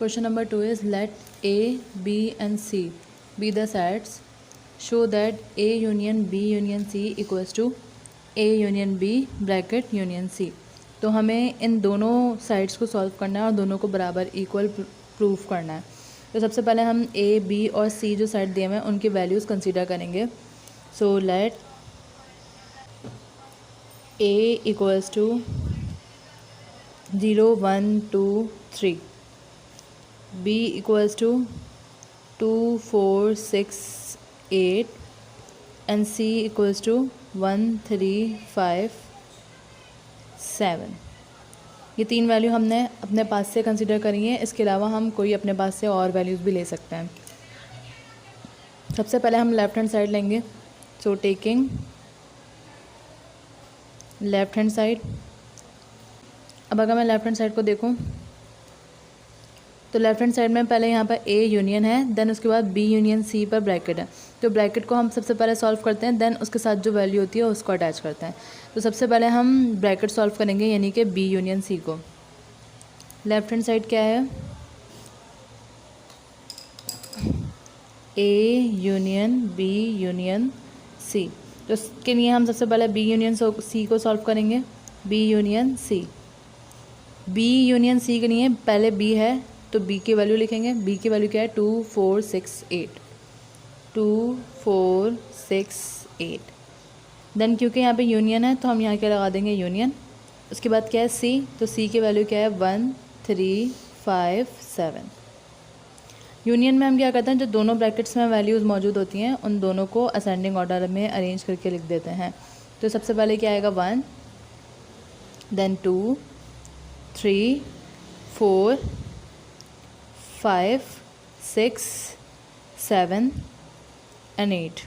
Question number 2 is let A, B and C be the sets. Show that A union B union C equals to A union B bracket union C. तो हमें इन दोनों sides को solve करना है और दोनों को बराबर इक्वल प्रूफ करना है। तो सबसे पहले हम A, B और C जो साइड दिए हुए हैं उनकी वैल्यूज़ कंसीडर करेंगे। So let A equals to 0 1 2 3, B equals to 2 4 6 8 and C equals to 1 3 5 7। ये तीन वैल्यू हमने अपने पास से कंसिडर करी है। इसके अलावा हम कोई अपने पास से और वैल्यूज़ भी ले सकते हैं। सबसे पहले हम लेफ़्ट हैंड साइड लेंगे। So taking left hand side. अब अगर मैं लेफ़्ट हैंड साइड को देखूँ तो लेफ्ट हैंड साइड में पहले यहाँ पर ए यूनियन है, देन उसके बाद बी यूनियन सी पर ब्रैकेट है। तो ब्रैकेट को हम सबसे पहले सॉल्व करते हैं, देन उसके साथ जो वैल्यू होती है उसको अटैच करते हैं। तो सबसे पहले हम ब्रैकेट सॉल्व करेंगे यानी कि बी यूनियन सी को। लेफ्ट हैंड साइड क्या है, A union B union C. तो इसके लिए हम सबसे पहले बी यूनियन सी को सॉल्व करेंगे। B union C, B union C के लिए पहले बी है तो बी की वैल्यू लिखेंगे। बी की वैल्यू क्या है 2 4 6 8, 2 4 6 8। देन क्योंकि यहाँ पे यूनियन है तो हम यहाँ क्या लगा देंगे यूनियन। उसके बाद क्या है सी, तो सी की वैल्यू क्या है 1 3 5 7। यूनियन में हम क्या करते हैं, जो दोनों ब्रैकेट्स में वैल्यूज़ मौजूद होती हैं उन दोनों को असेंडिंग ऑर्डर में अरेंज करके लिख देते हैं। तो सबसे पहले क्या आएगा 1, then 2 3 4 5 6 7 and 8।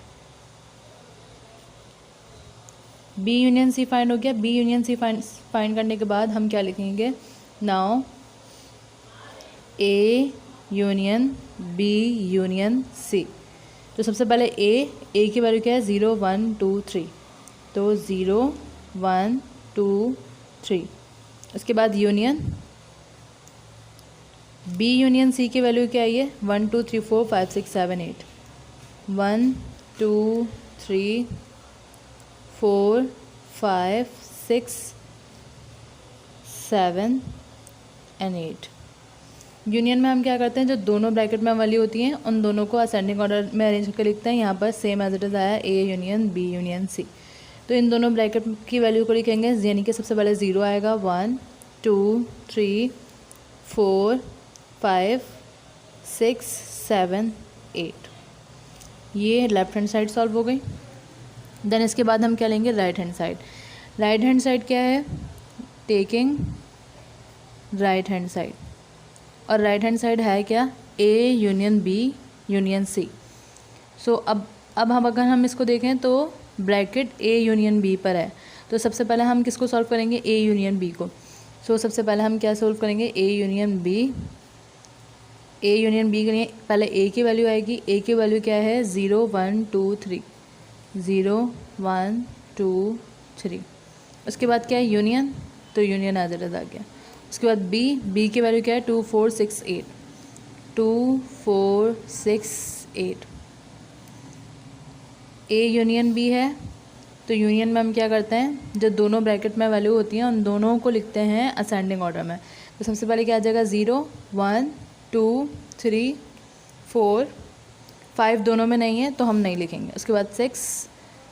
B union C find हो गया। बी यूनियन सी फाइंड करने के बाद हम क्या लिखेंगे, now A union B union C. तो सबसे पहले ए की वैल्यू क्या है 0 1 2 3, तो 0 1 2 3। उसके बाद यूनियन बी यूनियन सी की वैल्यू क्या आई है 1 2 3 4 5 6 7 8, 1 2 3 4 5 6 7 and 8। यूनियन में हम क्या करते हैं, जो दोनों ब्रैकेट में वैल्यू होती हैं उन दोनों को असेंडिंग ऑर्डर में अरेंज करके लिखते हैं। यहाँ पर सेम एज इट इज़ आया A union B union C. तो इन दोनों ब्रैकेट की वैल्यू को लिखेंगे, यानी कि सबसे पहले 0 आएगा, 1 2 3 4 5 6 7 8। ये लेफ्ट हैंड साइड सॉल्व हो गई। देन इसके बाद हम क्या लेंगे, right hand side. Right hand side क्या है, टेकिंग राइट हैंड साइड। और राइट हैंड साइड है क्या, A union B union C. So अब हम अगर हम इसको देखें तो ब्रैकेट ए यूनियन बी पर है। तो सबसे पहले हम किसको सॉल्व करेंगे, ए यूनियन बी को। सो सबसे पहले हम क्या सॉल्व करेंगे, A union B. A union B के लिए पहले ए की वैल्यू आएगी। ए की वैल्यू क्या है 0 1 2 3, 0 1 2 3। उसके बाद क्या है यूनियन, तो यूनियन एज इट इज़ आ गया। उसके बाद बी की वैल्यू क्या है 2 4 6 8, 2 4 6 8। ए यूनियन बी है तो यूनियन में हम क्या करते हैं, जो दोनों ब्रैकेट में वैल्यू होती हैं उन दोनों को लिखते हैं असेंडिंग ऑर्डर में। तो सबसे पहले क्या आ जाएगा 0 1 2 3 4 5 दोनों में नहीं है तो हम नहीं लिखेंगे। उसके बाद 6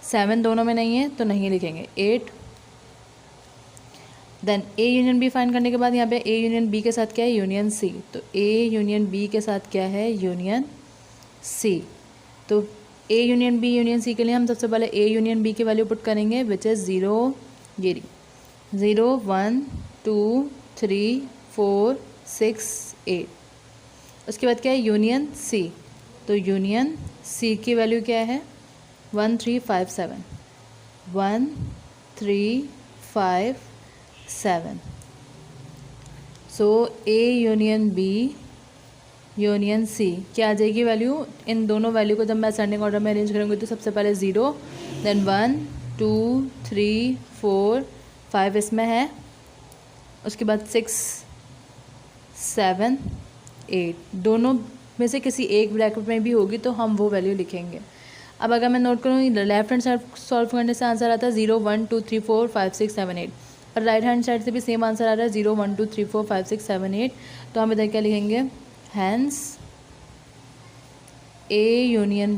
7 दोनों में नहीं है तो नहीं लिखेंगे, 8। Then A union B find करने के बाद यहाँ पे ए यूनियन बी के साथ क्या है, यूनियन सी। तो ए यूनियन बी के साथ क्या है, यूनियन सी। तो A union B union C के लिए हम सबसे पहले ए यूनियन बी की वैल्यू पुट करेंगे, विच इज़ 0 0 1 2 3 4 6 8। उसके बाद क्या है यूनियन सी। तो यूनियन सी की वैल्यू क्या है 1 3 5 7, 1 3 5 7। So A union B union C क्या आ जाएगी वैल्यू, इन दोनों वैल्यू को जब मैं असेंडिंग ऑर्डर में अरेंज करूँगी तो सबसे पहले 0, देन 1 2 3 4 5 इसमें है। उसके बाद 6 7 8, दोनों में से किसी एक ब्रैकेट में भी होगी तो हम वो वैल्यू लिखेंगे। अब अगर मैं नोट करूँ, लेफ्ट हैंड साइड सॉल्व करने से आंसर आता है 0 1 2 3 4 5 6 7 8, और राइट हैंड साइड से भी सेम आंसर आ रहा है 0 1 2 3 4 5 6 7 8। तो हम इधर क्या लिखेंगे, hence A union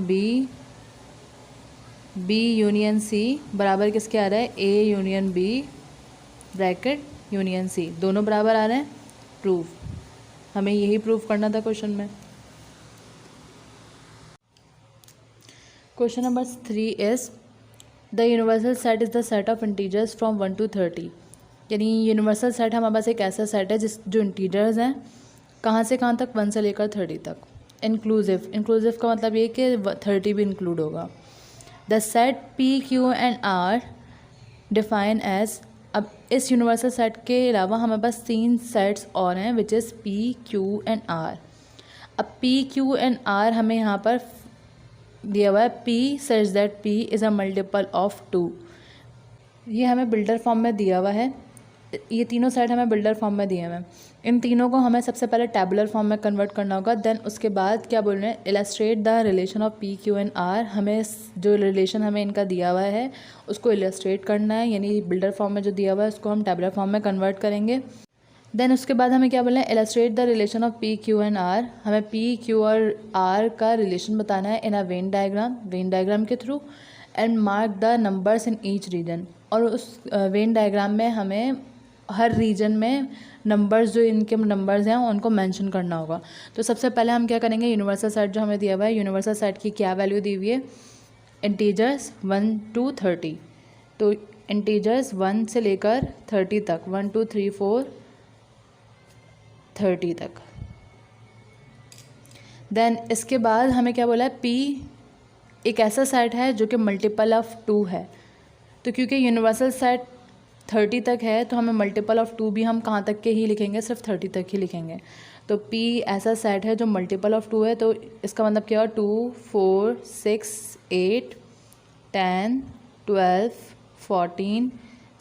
B union C बराबर किसके आ रहा है, A union B bracket union C, दोनों बराबर आ रहे हैं। प्रूव, हमें यही प्रूव करना था क्वेश्चन में। Question number 3 is the universal set is the set of integers from 1 to 30। यानी यूनिवर्सल सेट हमारे पास एक ऐसा सेट है जो इंटीजर्स हैं कहाँ से कहाँ तक, 1 से लेकर 30 तक। इंक्लूसिव का मतलब ये कि 30 भी इंक्लूड होगा। The set P Q and R define as, अब इस यूनिवर्सल सेट के अलावा हमारे पास 3 सेट्स और हैं which is P Q and R। अब P Q एंड R हमें यहाँ पर दिया हुआ है P such that P is a multiple of 2, ये हमें बिल्डर फॉर्म में दिया हुआ है। ये तीनों सेट हमें बिल्डर फॉर्म में दिए हुए हैं। इन तीनों को हमें सबसे पहले टैबुलर फॉर्म में कन्वर्ट करना होगा। देन उसके बाद क्या बोल रहे हैं, illustrate the relation of P Q and R। हमें जो रिलेशन हमें इनका दिया हुआ है उसको इलस्ट्रेट करना है, यानी बिल्डर फॉर्म में जो दिया हुआ है उसको हम टैबुलर फॉर्म में कन्वर्ट करेंगे। देन उसके बाद हमें क्या बोलना है, illustrate the relation of P Q and R। हमें P Q और R का रिलेशन बताना है इन अ वेन डायग्राम के through, and mark the numbers in each reason. और उस वेन डायग्राम में हमें हर रीजन में नंबर्स, जो इनके नंबर्स हैं उनको मेंशन करना होगा। तो सबसे पहले हम क्या करेंगे, यूनिवर्सल सेट जो हमें दिया हुआ है, यूनिवर्सल सेट की क्या वैल्यू दी हुई है, इंटीजर्स 1 to 30। तो इंटीजर्स 1 से लेकर 30 तक, 1 2 3 4 30 तक। देन इसके बाद हमें क्या बोला है, P एक ऐसा सेट है जो कि मल्टीपल ऑफ 2 है। तो क्योंकि यूनिवर्सल सेट 30 तक है तो हमें मल्टीपल ऑफ 2 भी हम कहाँ तक के ही लिखेंगे, सिर्फ 30 तक ही लिखेंगे। तो P ऐसा सेट है जो मल्टीपल ऑफ 2 है, तो इसका मतलब क्या हुआ, 2 4 6 8 10 12 14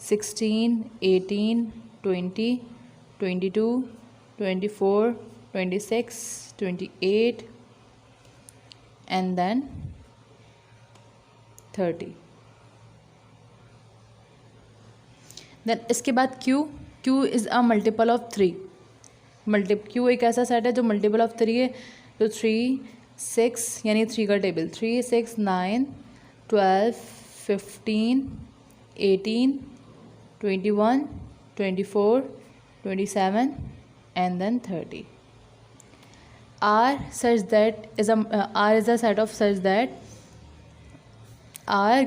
16 18 20 22 24 26 28 and then 30। देन इसके बाद Q is a multiple of 3। Q एक ऐसा सेट है जो मल्टीपल ऑफ 3 है। तो 3 6 यानी 3 का table, 3 6 9 12 15 18 21 24 27 and then 30। R is a set of such that R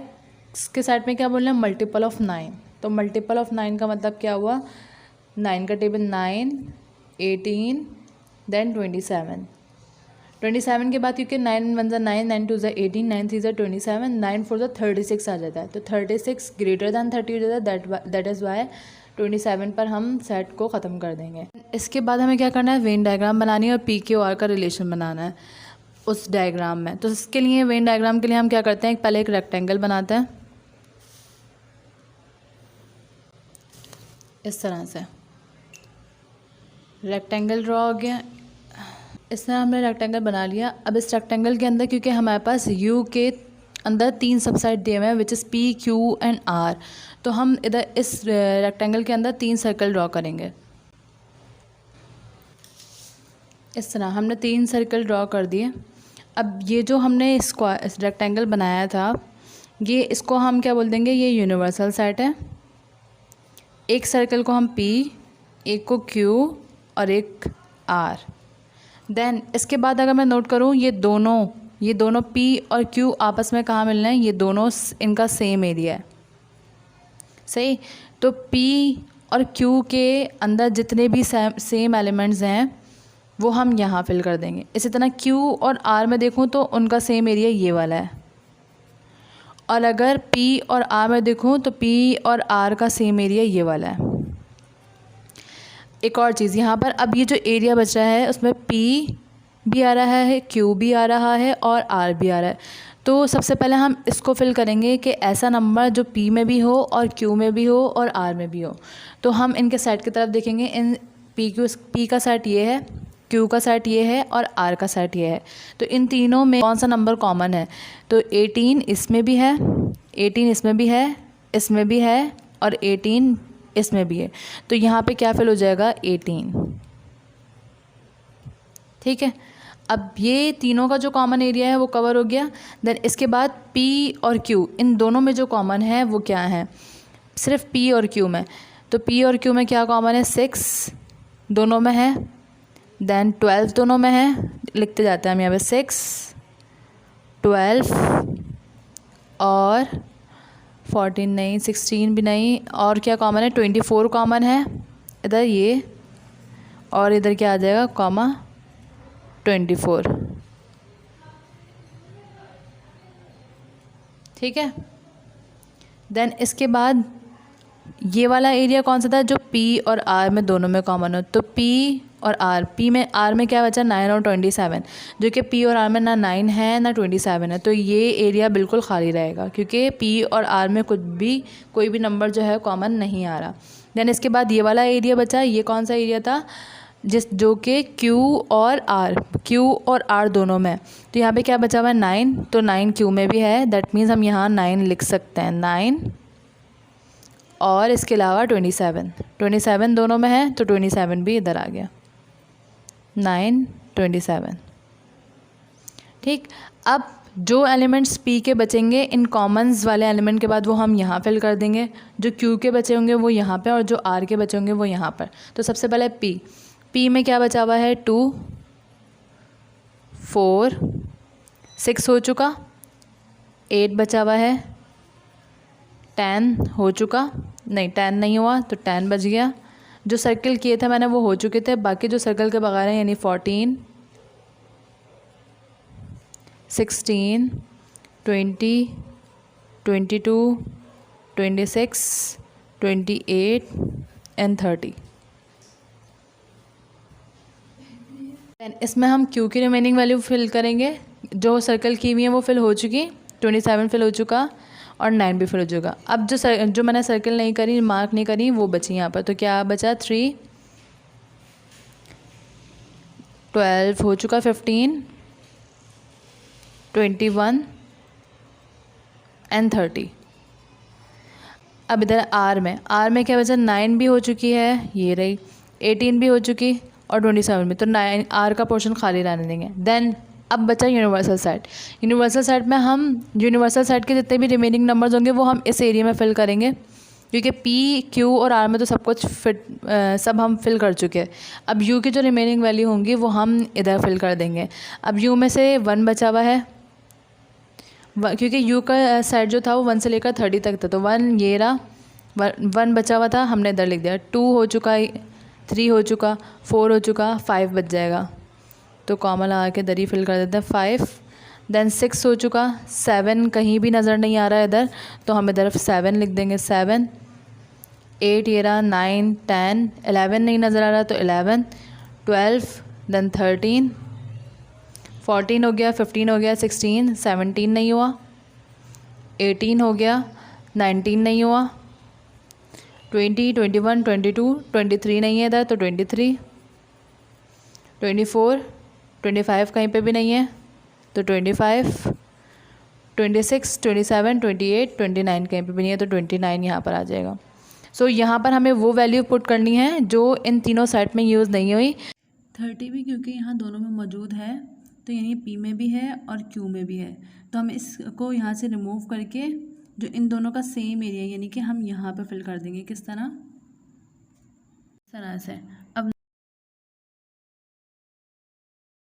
के सेट में क्या बोलना है, मल्टीपल ऑफ 9। तो मल्टीपल ऑफ 9 का मतलब क्या हुआ, 9 का टेबल 9 18 देन 27 के बाद, क्योंकि 9 1 ज़ा 9 9 2 ज़ा 18 9 3 ज़ा 27 9 4 ज़ा 36 आ जाता है। तो 36 ग्रेटर दैन 30 हो जाता है, दैट इज़ वाई 27 पर हम सेट को ख़त्म कर देंगे। इसके बाद हमें क्या करना है, वेन डायग्राम बनानी है और P Q R का रिलेशन बनाना है उस डायग्राम में। तो इसके लिए वेन डायग्राम के लिए हम क्या करते हैं, पहले एक रेक्टेंगल बनाते हैं इस तरह से। रेक्टेंगल ड्रॉ हो गया, इस तरह हमने रेक्टेंगल बना लिया। अब इस रेक्टेंगल के अंदर, क्योंकि हमारे पास U के अंदर 3 सबसेट दिए हुए हैं which is P Q and R, तो हम इधर इस रेक्टेंगल के अंदर 3 सर्कल ड्रॉ करेंगे। इस तरह हमने 3 सर्कल ड्रॉ कर दिए। अब ये जो हमने इस रेक्टेंगल बनाया था, ये इसको हम क्या बोल देंगे, ये यूनिवर्सल सेट है। एक सर्कल को हम P, एक को Q और एक R। देन इसके बाद अगर मैं नोट करूँ, ये दोनों P और Q आपस में कहाँ मिल रहे हैं, ये दोनों इनका सेम एरिया है, सही। तो P और Q के अंदर जितने भी सेम एलिमेंट्स हैं वो हम यहाँ फिल कर देंगे। इसी तरह Q और R में देखूँ तो उनका सेम एरिया ये वाला है, और अगर P और R में देखूँ तो P और R का सेम एरिया ये वाला है। एक और चीज़ यहाँ पर, अब ये जो एरिया बच रहा है उसमें P भी आ रहा है, Q भी आ रहा है और R भी आ रहा है। तो सबसे पहले हम इसको फिल करेंगे कि ऐसा नंबर जो P में भी हो और Q में भी हो और R में भी हो। तो हम इनके सेट की तरफ देखेंगे। इन P का सेट ये है, Q का सेट ये है और R का सेट ये है। तो इन तीनों में कौन सा नंबर कॉमन है? तो 18 इसमें भी है, 18 इसमें भी है, इसमें भी है और 18 इसमें भी है। तो यहाँ पे क्या फिल हो जाएगा? 18। ठीक है, अब ये तीनों का जो कॉमन एरिया है वो कवर हो गया। देन इसके बाद P और Q, इन दोनों में जो कॉमन है वो क्या है? सिर्फ P और Q में। तो P और Q में क्या कॉमन है? 6 दोनों में है, देन 12 दोनों में है। लिखते जाते हैं हम यहाँ पे 6, 12 और 14 नहीं, 16 भी नहीं, और क्या कॉमन है? 24 कॉमन है इधर ये, और इधर क्या आ जाएगा? कॉमा 24। ठीक है, देन इसके बाद ये वाला एरिया कौन सा था? जो P और R में दोनों में कॉमन हो। तो P और R, P में R में क्या बचा? 9 और 27, जो कि P और R में ना 9 है ना 27 है। तो ये एरिया बिल्कुल खाली रहेगा क्योंकि P और R में कोई भी नंबर जो है कॉमन नहीं आ रहा। देन इसके बाद ये वाला एरिया बचा, ये कौन सा एरिया था? जो कि Q और R दोनों में। तो यहाँ पे क्या बचा हुआ है? 9। तो 9 Q में भी है, दैट मीन्स हम यहाँ 9 लिख सकते हैं, 9 और इसके अलावा 27 दोनों में है, तो 27 भी इधर आ गया, 9, 27। ठीक, अब जो एलिमेंट्स P के बचेंगे इन कॉमन्स वाले एलिमेंट के बाद वो हम यहाँ फिल कर देंगे। जो Q के बचे होंगे वो यहाँ पे और जो R के बचे होंगे वो यहाँ पर। तो सबसे पहले P में क्या बचा हुआ है? 2, 4, 6 हो चुका, 8 बचा हुआ है, 10 हो चुका, नहीं 10 नहीं हुआ तो 10 बच गया। जो सर्कल किए थे मैंने वो हो चुके थे, बाकी जो सर्कल के बगैर हैं यानी 14, 16, 20, 22, 26, 28 एंड 30। दैन इसमें हम Q की रिमेनिंग वैल्यू फिल करेंगे। जो सर्कल की हुई है वो फिल हो चुकी, 27 फिल हो चुका और 9 भी फिल हो चुका। अब जो मैंने सर्कल नहीं करी, मार्क नहीं करी, वो बची यहाँ पर। तो क्या बचा? 3, 12 हो चुका, 15, 21 एंड 30। अब इधर R में क्या बचा? 9 भी हो चुकी है, ये रही, 18 भी हो चुकी और 27 भी। तो 9 R का पोर्शन खाली रहने देंगे। देन अब बचा यूनिवर्सल सेट। यूनिवर्सल सेट में हम यूनिवर्सल सेट के जितने भी रिमेनिंग नंबर्स होंगे वो हम इस एरिया में फिल करेंगे, क्योंकि P, Q और R में तो सब कुछ सब हम फिल कर चुके हैं। अब U की जो रिमेनिंग वैल्यू होंगी वो हम इधर फिल कर देंगे। अब U में से 1 बचा हुआ है, क्योंकि U का सेट जो था वो 1 से लेकर 30 तक था। तो 1 ये रहा, 1 बचा हुआ था, हमने इधर लिख दिया। 2 हो चुका, 3 हो चुका, 4 हो चुका, 5 बच जाएगा। तो कॉमन लगा के इधर ही फिल कर देते हैं 5। देन 6 हो चुका, 7 कहीं भी नज़र नहीं आ रहा है इधर, तो हम इधर 7 लिख देंगे, 7, 8 ये रहा, 9, 10, 11 नहीं नज़र आ रहा तो 11, 12, देन 13, 14 हो गया, 15 हो गया, 16, 17 नहीं हुआ, 18 हो गया, 19 नहीं हुआ, 20, 21, 22, 23 नहीं है इधर तो 23, 24, 25 कहीं पे भी नहीं है तो 25, 26, 27, 28, 29 कहीं पे भी नहीं है तो 29 यहाँ पर आ जाएगा। सो यहाँ पर हमें वो वैल्यू पुट करनी है जो इन तीनों सेट में यूज़ नहीं हुई। 30 भी क्योंकि यहाँ दोनों में मौजूद है, तो यानी P में भी है और Q में भी है, तो हम इसको यहाँ से रिमूव करके जो इन दोनों का सेम एरिया यानी कि हम यहाँ पर फिल कर देंगे। किस तरह? इस तरह से